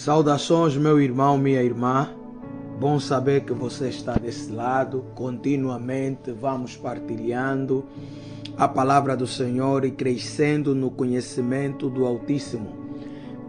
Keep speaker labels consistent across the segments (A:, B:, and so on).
A: Saudações, meu irmão, minha irmã. Bom saber que você está desse lado. Continuamente vamos partilhando a palavra do Senhor e crescendo no conhecimento do Altíssimo.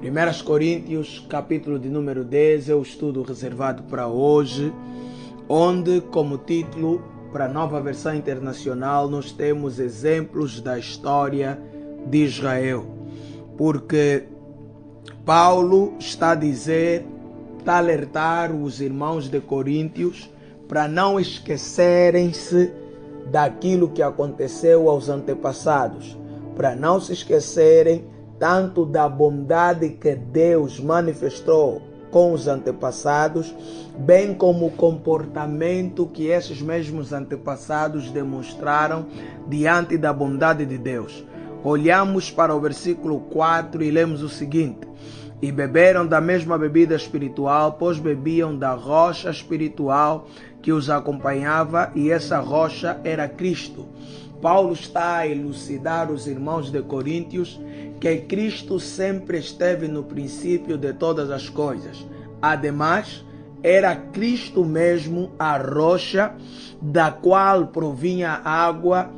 A: 1 Coríntios, capítulo de número 10, é o estudo reservado para hoje, onde, como título, para a nova versão internacional, nós temos exemplos da história de Israel. Porque Paulo está a dizer, está a alertar os irmãos de Coríntios para não esquecerem-se daquilo que aconteceu aos antepassados, para não se esquecerem tanto da bondade que Deus manifestou com os antepassados, bem como o comportamento que esses mesmos antepassados demonstraram diante da bondade de Deus. Olhamos para o versículo 4 e lemos o seguinte: e beberam da mesma bebida espiritual, pois bebiam da rocha espiritual que os acompanhava, e essa rocha era Cristo. Paulo está a elucidar os irmãos de Coríntios que Cristo sempre esteve no princípio de todas as coisas. Ademais, era Cristo mesmo a rocha da qual provinha água,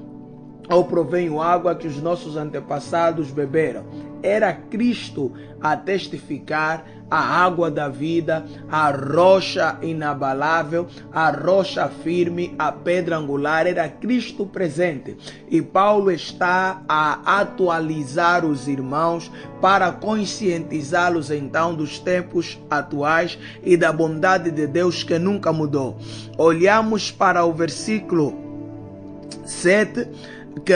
A: ou provém água que os nossos antepassados beberam. Era Cristo a testificar a água da vida, a rocha inabalável, a rocha firme, a pedra angular. Era Cristo presente. E Paulo está a atualizar os irmãos para conscientizá-los então dos tempos atuais e da bondade de Deus que nunca mudou. Olhamos para o versículo 7, que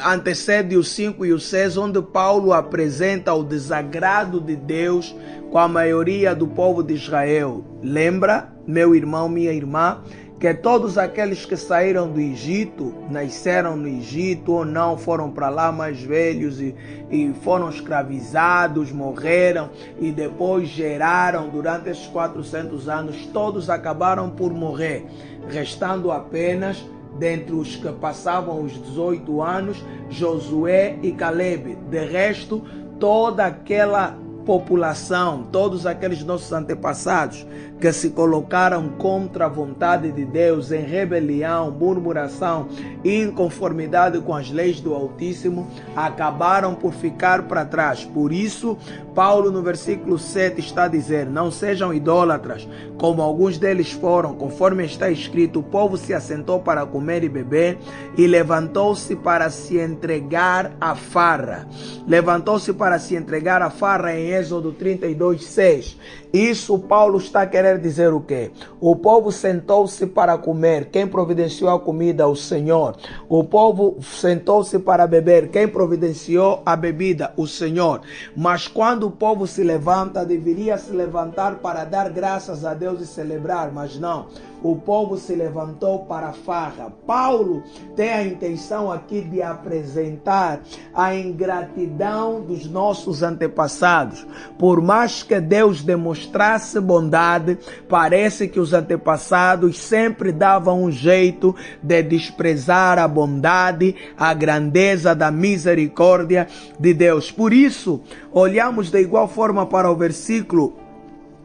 A: antecede o 5 e o 6, onde Paulo apresenta o desagrado de Deus com a maioria do povo de Israel. Lembra, meu irmão, minha irmã, que todos aqueles que saíram do Egito, nasceram no Egito ou não, foram para lá mais velhos e foram escravizados, morreram e depois geraram durante esses 400 anos, todos acabaram por morrer, restando apenas, dentre os que passavam os 18 anos, Josué e Caleb. De resto, toda aquela população, todos aqueles nossos antepassados que se colocaram contra a vontade de Deus em rebelião, murmuração e inconformidade com as leis do Altíssimo, acabaram por ficar para trás. Por isso, Paulo no versículo 7 está a dizer: não sejam idólatras, como alguns deles foram, conforme está escrito, o povo se assentou para comer e beber e levantou-se para se entregar à farra. Levantou-se para se entregar à farra em Êxodo 32:6. Isso Paulo está querendo dizer o quê? O povo sentou-se para comer. Quem providenciou a comida? O Senhor. O povo sentou-se para beber. Quem providenciou a bebida? O Senhor. Mas quando o povo se levanta, deveria se levantar para dar graças a Deus e celebrar, mas não. O povo se levantou para a farra. Paulo tem a intenção aqui de apresentar a ingratidão dos nossos antepassados. Por mais que Deus demonstrasse bondade, parece que os antepassados sempre davam um jeito de desprezar a bondade, a grandeza da misericórdia de Deus. Por isso, olhamos de igual forma para o versículo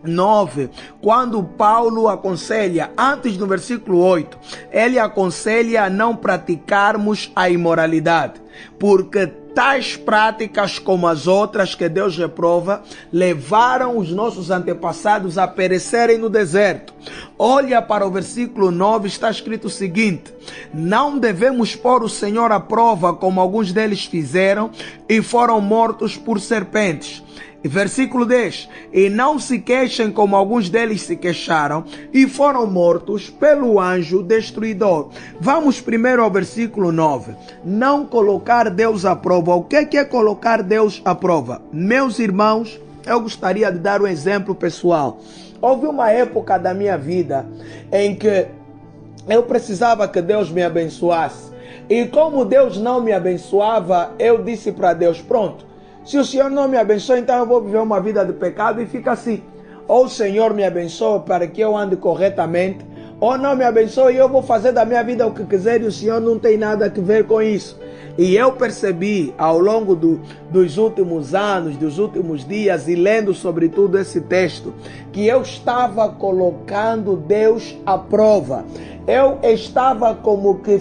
A: 9, quando Paulo aconselha, antes do versículo 8, ele aconselha a não praticarmos a imoralidade, porque tais práticas como as outras que Deus reprova levaram os nossos antepassados a perecerem no deserto. Olha para o versículo 9, está escrito o seguinte: não devemos pôr o Senhor à prova como alguns deles fizeram e foram mortos por serpentes. Versículo 10, e não se queixem como alguns deles se queixaram e foram mortos pelo anjo destruidor. Vamos primeiro ao versículo 9. Não colocar Deus à prova. O que é colocar Deus à prova? Meus irmãos, eu gostaria de dar um exemplo pessoal. Houve uma época da minha vida em que eu precisava que Deus me abençoasse. E como Deus não me abençoava, eu disse para Deus: pronto, se o Senhor não me abençoa, então eu vou viver uma vida de pecado, e fica assim. Ou o Senhor me abençoa para que eu ande corretamente, ou não me abençoe, eu vou fazer da minha vida o que quiser e o Senhor não tem nada a ver com isso. E eu percebi ao longo dos últimos anos, dos últimos dias, e lendo sobretudo esse texto, que eu estava colocando Deus à prova. Eu estava como que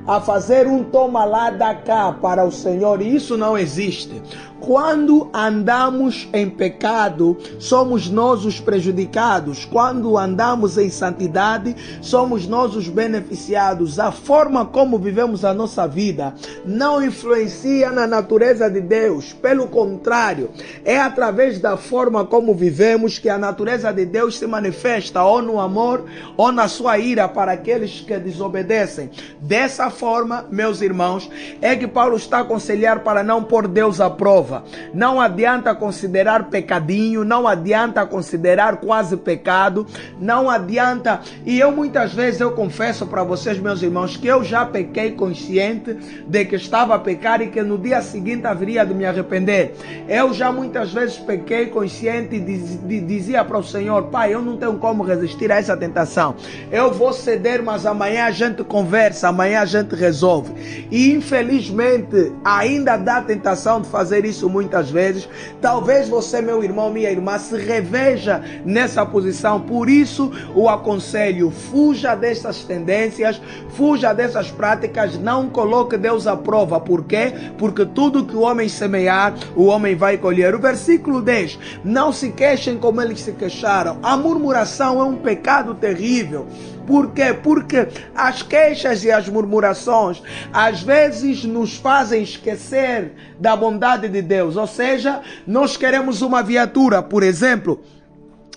A: a fazer um toma lá da cá para o Senhor, e isso não existe. Quando andamos em pecado, somos nós os prejudicados. Quando andamos em santidade, somos nós os beneficiados. A forma como vivemos a nossa vida não influencia na natureza de Deus. Pelo contrário, é através da forma como vivemos que a natureza de Deus se manifesta, ou no amor, ou na sua ira para aqueles que desobedecem. Dessa forma, meus irmãos, é que Paulo está a aconselhar para não pôr Deus à prova. Não adianta considerar pecadinho, não adianta considerar quase pecado, não adianta. E eu muitas vezes, eu confesso para vocês, meus irmãos, que eu já pequei consciente de que estava a pecar e que no dia seguinte haveria de me arrepender. Eu já muitas vezes pequei consciente e dizia para o Senhor: Pai, eu não tenho como resistir a essa tentação. Eu vou ceder, mas amanhã a gente conversa, amanhã a gente resolve. E infelizmente ainda dá a tentação de fazer isso muitas vezes. Talvez você, meu irmão, minha irmã, se reveja nessa posição. Por isso o aconselho: fuja dessas tendências, fuja dessas práticas, não coloque Deus à prova. Por quê? Porque tudo que o homem semear, o homem vai colher. O versículo 10: não se queixem como eles se queixaram. A murmuração é um pecado terrível. Por quê? Porque as queixas e as murmurações às vezes nos fazem esquecer da bondade de Deus. Ou seja, nós queremos uma viatura, por exemplo,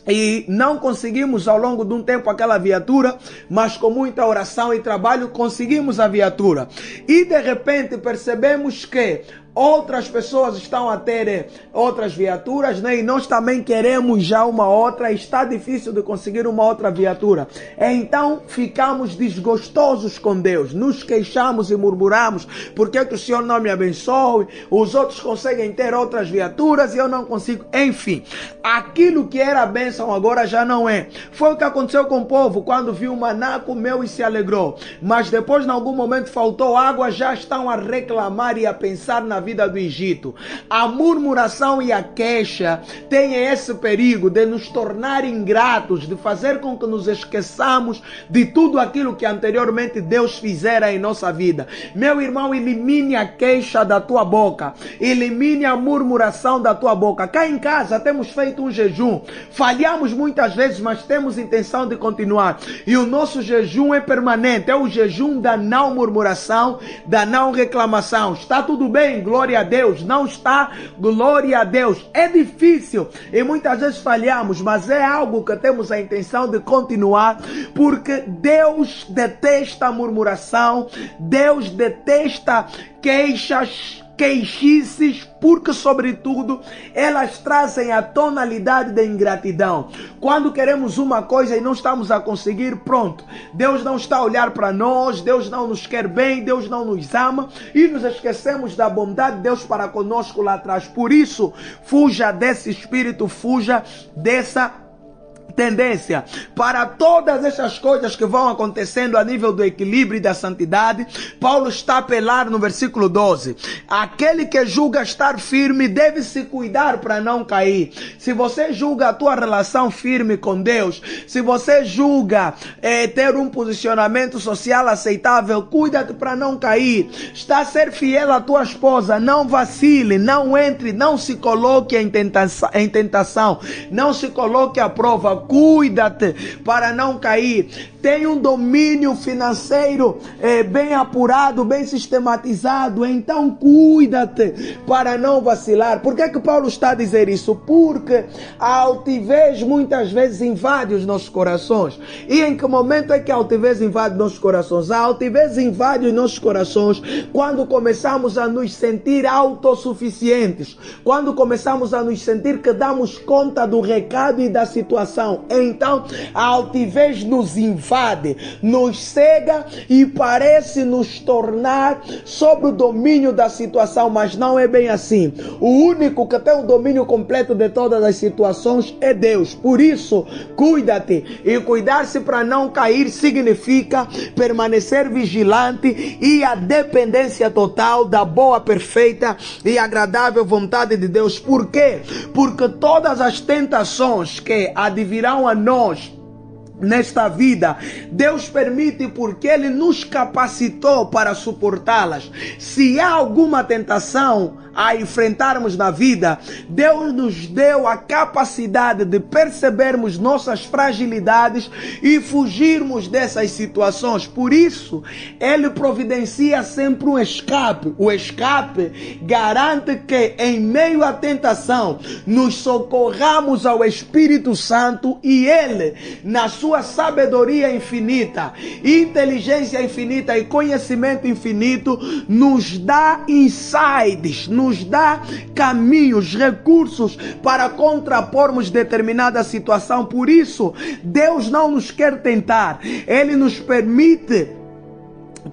A: e não conseguimos ao longo de um tempo aquela viatura, mas com muita oração e trabalho conseguimos a viatura. E de repente percebemos que outras pessoas estão a ter outras viaturas, né? E nós também queremos já uma outra. Está difícil de conseguir uma outra viatura. Então ficamos desgostosos com Deus. Nos queixamos e murmuramos: por que o Senhor não me abençoe? Os outros conseguem ter outras viaturas e eu não consigo. Enfim, aquilo que era bênção agora já não é. Foi o que aconteceu com o povo quando viu o maná, comeu e se alegrou. Mas depois, em algum momento, faltou água, já estão a reclamar e a pensar na vida do Egito. A murmuração e a queixa têm esse perigo de nos tornar ingratos, de fazer com que nos esqueçamos de tudo aquilo que anteriormente Deus fizera em nossa vida. Meu irmão, elimine a queixa da tua boca, elimine a murmuração da tua boca. Cá em casa temos feito um jejum, falhamos muitas vezes, mas temos intenção de continuar, e o nosso jejum é permanente, é o jejum da não murmuração, da não reclamação. Está tudo bem? Glória a Deus. Não está? Glória a Deus. É difícil e muitas vezes falhamos, mas é algo que temos a intenção de continuar, porque Deus detesta a murmuração, Deus detesta queixices, porque sobretudo elas trazem a tonalidade da ingratidão. Quando queremos uma coisa e não estamos a conseguir, pronto, Deus não está a olhar para nós, Deus não nos quer bem, Deus não nos ama, e nos esquecemos da bondade de Deus para conosco lá atrás. Por isso, fuja desse espírito, fuja dessa tendência. Para todas essas coisas que vão acontecendo a nível do equilíbrio e da santidade, Paulo está a apelar no versículo 12. Aquele que julga estar firme deve se cuidar para não cair. Se você julga a tua relação firme com Deus, se você julga ter um posicionamento social aceitável, cuida-te para não cair. Está a ser fiel à tua esposa, não vacile, não entre, não se coloque em tentação, não se coloque à prova. Cuida-te para não cair. Tem um domínio financeiro bem apurado, bem sistematizado. Então cuida-te para não vacilar. Por que Paulo está a dizer isso? Porque a altivez muitas vezes invade os nossos corações. E em que momento é que a altivez invade nossos corações? A altivez invade os nossos corações quando começamos a nos sentir autossuficientes, quando começamos a nos sentir que damos conta do recado e da situação. Então a altivez nos invade invade, nos cega e parece nos tornar sob o domínio da situação, mas não é bem assim. O único que tem o domínio completo de todas as situações é Deus. Por isso, cuida-te. E cuidar-se para não cair significa permanecer vigilante e a dependência total da boa, perfeita e agradável vontade de Deus. Por quê? Porque todas as tentações que advirão a nós nesta vida, Deus permite porque Ele nos capacitou para suportá-las. Se há alguma tentação a enfrentarmos na vida, Deus nos deu a capacidade de percebermos nossas fragilidades e fugirmos dessas situações. Por isso, Ele providencia sempre um escape. O escape garante que em meio à tentação nos socorramos ao Espírito Santo e Ele, na sua sabedoria infinita, inteligência infinita e conhecimento infinito, nos dá insights, nos dá caminhos, recursos para contrapormos determinada situação. Por isso, Deus não nos quer tentar. Ele nos permite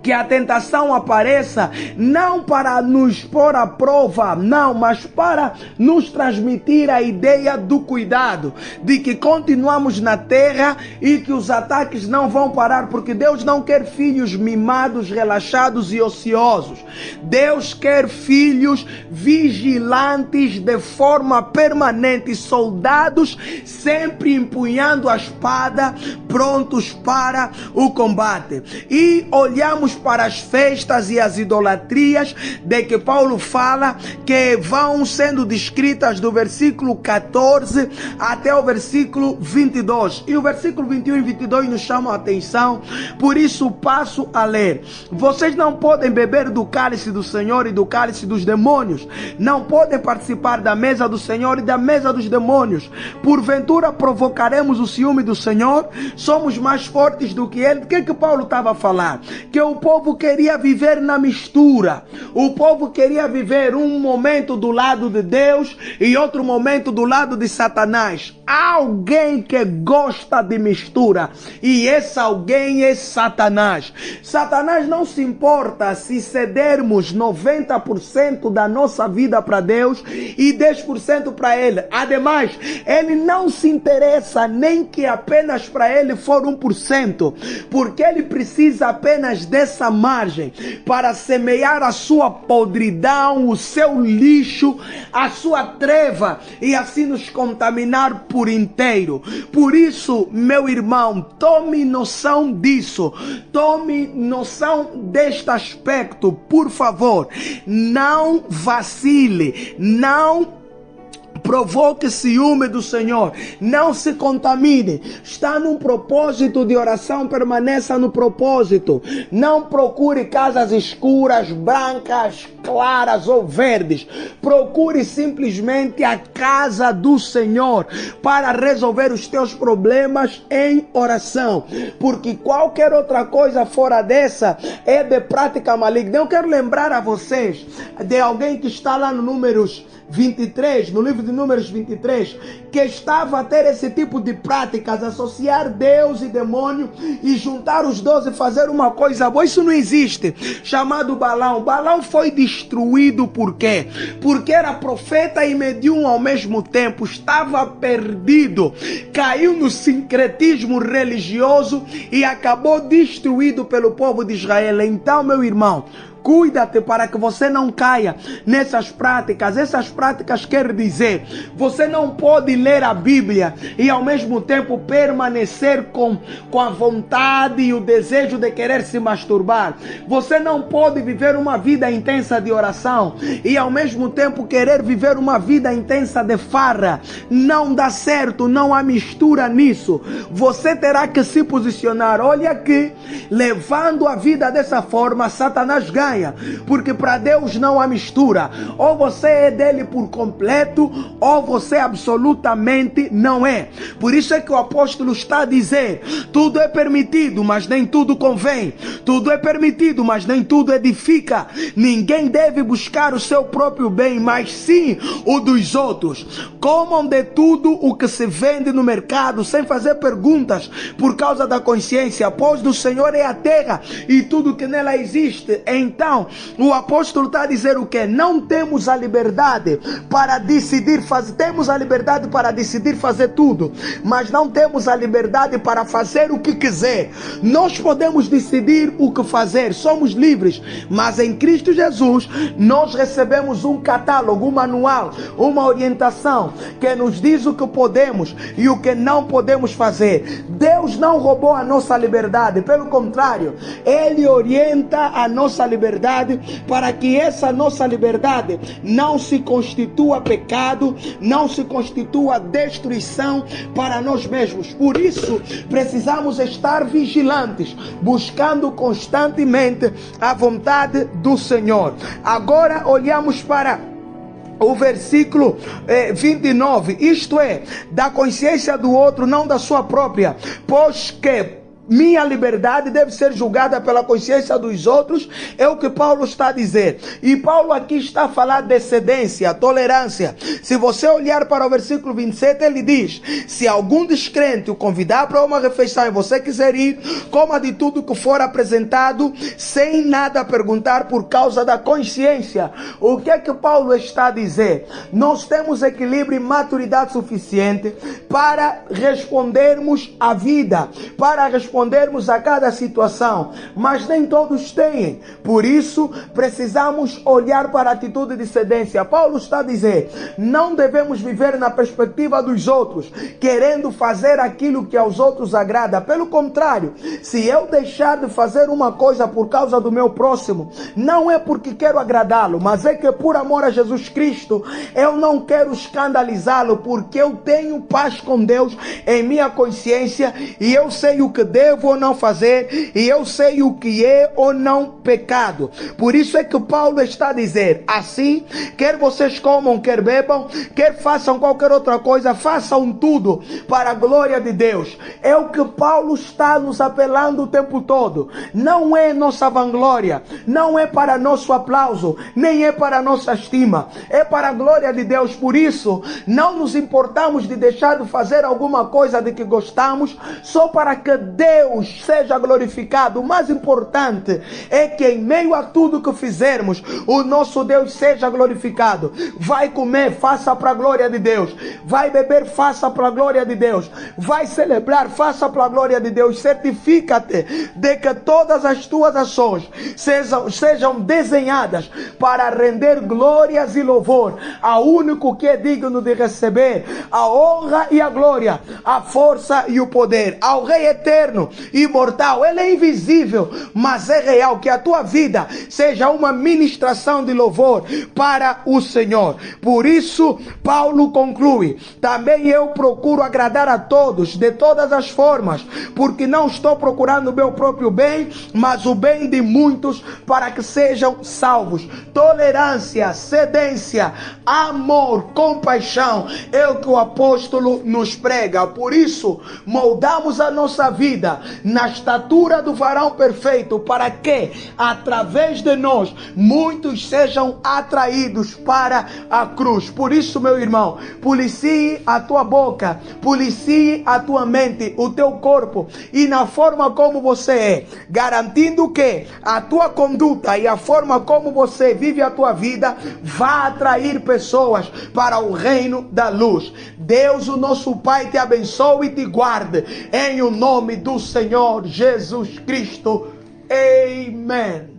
A: que a tentação apareça não para nos pôr à prova, não, mas para nos transmitir a ideia do cuidado, de que continuamos na terra e que os ataques não vão parar, porque Deus não quer filhos mimados, relaxados e ociosos. Deus quer filhos vigilantes de forma permanente, soldados sempre empunhando a espada, prontos para o combate. E olhamos para as festas e as idolatrias de que Paulo fala, que vão sendo descritas do versículo 14 até o versículo 22. E o versículo 21 e 22 nos chamam a atenção, por isso passo a ler. Vocês não podem beber do cálice do Senhor e do cálice dos demônios. Não podem participar da mesa do Senhor e da mesa dos demônios. Porventura provocaremos o ciúme do Senhor? Somos mais fortes do que Ele? O que Paulo estava a falar? Que o povo queria viver na mistura. O povo queria viver um momento do lado de Deus e outro momento do lado de Satanás. Há alguém que gosta de mistura e esse alguém é Satanás. Satanás não se importa se cedermos 90% da nossa vida para Deus e 10% para Ele. Ademais, Ele não se interessa nem que apenas para Ele for 1%, porque Ele precisa apenas dessa margem para semear a sua podridão, o seu lixo, a sua treva e assim nos contaminar por inteiro. Por isso, meu irmão, tome noção disso, tome noção deste aspecto, por favor. Não vacile, não provoque ciúme do Senhor, não se contamine. Está num propósito de oração, permaneça no propósito. Não procure casas escuras, brancas, claras ou verdes. Procure simplesmente a casa do Senhor para resolver os teus problemas em oração, porque qualquer outra coisa fora dessa é de prática maligna. Eu quero lembrar a vocês de alguém que está lá no Números 23, no livro de Números 23, que estava a ter esse tipo de práticas, associar Deus e demônio e juntar os 12 e fazer uma coisa boa. Isso não existe, chamado Balaão. Balaão foi destruído por quê? Porque era profeta e medium ao mesmo tempo, estava perdido, caiu no sincretismo religioso e acabou destruído pelo povo de Israel. Então, meu irmão, cuida-te para que você não caia nessas práticas. Essas práticas quer dizer, você não pode ler a Bíblia e ao mesmo tempo permanecer com a vontade e o desejo de querer se masturbar. Você não pode viver uma vida intensa de oração e ao mesmo tempo querer viver uma vida intensa de farra. Não dá certo, não há mistura nisso. Você terá que se posicionar. Olha que, levando a vida dessa forma, Satanás ganha. estranha, porque para Deus não há mistura. Ou você é dele por completo, ou você absolutamente não é. Por isso é que o apóstolo está a dizer: tudo é permitido, mas nem tudo convém. Tudo é permitido, mas nem tudo edifica. Ninguém deve buscar o seu próprio bem, mas sim o dos outros. Comam de tudo o que se vende no mercado, sem fazer perguntas, por causa da consciência, pois do Senhor é a terra e tudo que nela existe. Então, o apóstolo está a dizer o quê? Não temos a liberdade para decidir fazer. Temos a liberdade para decidir fazer tudo, mas não temos a liberdade para fazer o que quiser. Nós podemos decidir o que fazer, somos livres, mas em Cristo Jesus nós recebemos um catálogo, um manual, uma orientação que nos diz o que podemos e o que não podemos fazer. Deus não roubou a nossa liberdade, pelo contrário, Ele orienta a nossa liberdade para que essa nossa liberdade não se constitua pecado, não se constitua destruição para nós mesmos. Por isso, precisamos estar vigilantes, buscando constantemente a vontade do Senhor. Agora olhamos para o versículo 29, isto é, da consciência do outro, não da sua própria, pois que minha liberdade deve ser julgada pela consciência dos outros, é o que Paulo está a dizer. E Paulo aqui está a falar de cedência, tolerância. Se você olhar para o versículo 27, ele diz: se algum descrente o convidar para uma refeição e você quiser ir, coma de tudo que for apresentado, sem nada perguntar por causa da consciência. O que é que Paulo está a dizer? Nós temos equilíbrio e maturidade suficiente para respondermos à vida, para respondermos a cada situação, mas nem todos têm. Por isso, precisamos olhar para a atitude de cedência. Paulo está a dizer: não devemos viver na perspectiva dos outros, querendo fazer aquilo que aos outros agrada. Pelo contrário, se eu deixar de fazer uma coisa por causa do meu próximo, não é porque quero agradá-lo, mas é que por amor a Jesus Cristo, eu não quero escandalizá-lo, porque eu tenho paz com Deus em minha consciência e eu sei o que devo ou não fazer, e eu sei o que é ou não pecado. Por isso é que Paulo está a dizer assim: quer vocês comam, quer bebam, quer façam qualquer outra coisa, façam tudo para a glória de Deus. É o que Paulo está nos apelando o tempo todo. Não é nossa vanglória, não é para nosso aplauso, nem é para nossa estima, é para a glória de Deus. Por isso, não nos importamos de deixar de fazer alguma coisa de que gostamos, só para que Deus seja glorificado. O mais importante é que em meio a tudo que fizermos, o nosso Deus seja glorificado. Vai comer, faça para a glória de Deus. Vai beber, faça para a glória de Deus. Vai celebrar, faça para a glória de Deus. Certifica-te de que todas as tuas ações sejam desenhadas para render glórias e louvor ao único que é digno de receber a honra e a glória, a força e o poder, ao Rei eterno, imortal. Ele é invisível, mas é real. Que a tua vida seja uma ministração de louvor para o Senhor. Por isso, Paulo conclui: também eu procuro agradar a todos de todas as formas, porque não estou procurando o meu próprio bem, mas o bem de muitos, para que sejam salvos. Tolerância, cedência, amor, compaixão é o que o apóstolo nos prega. Por isso, moldamos a nossa vida na estatura do varão perfeito, para que através de nós muitos sejam atraídos para a cruz. Por isso, meu irmão, policie a tua boca, policie a tua mente, o teu corpo e na forma como você é, garantindo que a tua conduta e a forma como você vive a tua vida vá atrair pessoas para o reino da luz. Deus, o nosso Pai, te abençoe e te guarde em o nome do Senhor Jesus Cristo. Amen.